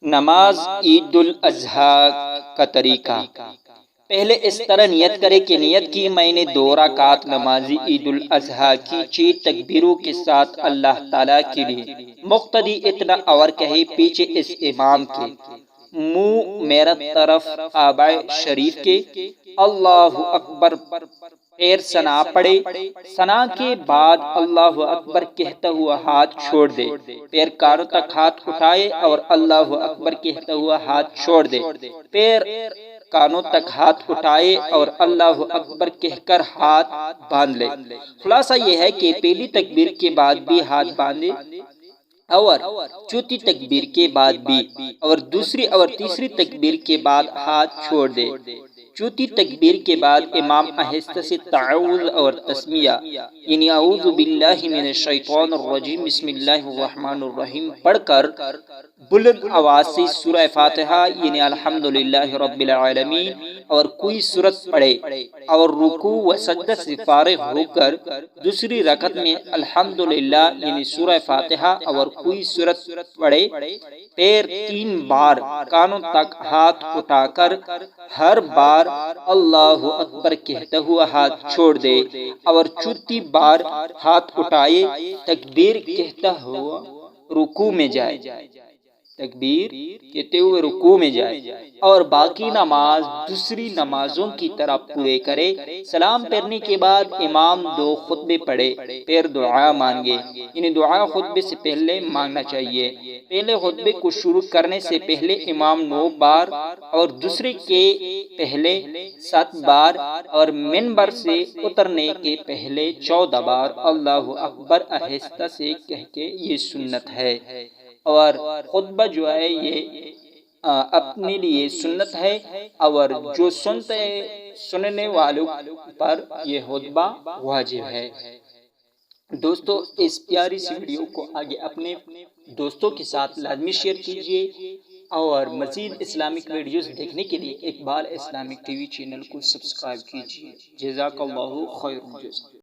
نماز عید الاضحیٰ کا طریقہ۔ پہلے اس طرح نیت کرے کہ نیت کی میں نے 2 رکعت نماز عید الاضحیٰ کی 6 تکبیروں کے ساتھ اللہ تعالیٰ کے لیے۔ مقتدی اتنا اور کہے پیچھے اس امام کے، منہ میرا طرف کعبہ شریف کے، اللہ اکبر، پھر ثنا پڑھے، ثنا کے بعد اللہ اکبر کہتا ہوا ہاتھ چھوڑ دے، پھر کانوں تک ہاتھ اٹھائے اور اللہ اکبر کہتا ہوا ہاتھ چھوڑ دے، پھر کانوں تک ہاتھ اٹھائے اور اللہ اکبر کہہ کر ہاتھ باندھ لے۔ خلاصہ یہ ہے کہ پہلی تکبیر کے بعد بھی ہاتھ باندھے اور چوتھی تکبیر کے بعد بھی، اور دوسری اور تیسری تکبیر کے بعد ہاتھ چھوڑ دے۔ چوتھی تکبیر کے بعد امام آہستہ سے تعوذ اور تسمیہ یعنی اعوذ باللہ من الشیطان الرجیم بسم اللہ الرحمن الرحیم پڑھ کر بلند آواز سے سورہ فاتحہ یعنی الحمدللہ رب العالمین اور کوئی سورت پڑھے، اور رکوع و سجدہ سے فارغ ہو کر دوسری رکعت میں الحمدللہ یعنی سورہ فاتحہ اور کوئی سورت پڑھے، پھر 3 بار کانوں تک ہاتھ اٹھا کر ہر بار اللہ اکبر کہتا ہوا ہاتھ چھوڑ دے، اور چوتھی بار ہاتھ اٹھائے تکبیر کہتا ہوا رکوع میں جائے، تکبیر کہتے ہوئے رکوع میں جائے، اور باقی نماز دوسری نمازوں کی طرح پورے کرے۔ سلام پھیرنے کے بعد امام 2 خطبے پڑھے، پھر دعا مانگے، یعنی دعا خطبے سے پہلے مانگنا چاہیے۔ پہلے خطبے کو شروع کرنے سے پہلے امام 9 بار اور دوسرے کے پہلے 7 بار اور منبر سے اترنے کے پہلے 14 بار اللہ اکبر آہستہ سے کہہ کے، یہ سنت ہے، اور خطبہ جو ہے یہ اپنے لیے سنت ہے، اور جو سننے والوں پر یہ خطبہ واجب ہے۔ دوستو اس پیاری سی ویڈیو کو آگے اپنے دوستوں کے ساتھ لازمی شیئر کیجیے، اور مزید اسلامک ویڈیوز دیکھنے کے لیے Iqbal Islamic T V channel کو سبسکرائب کیجیے۔ جزاک اللہ خیر۔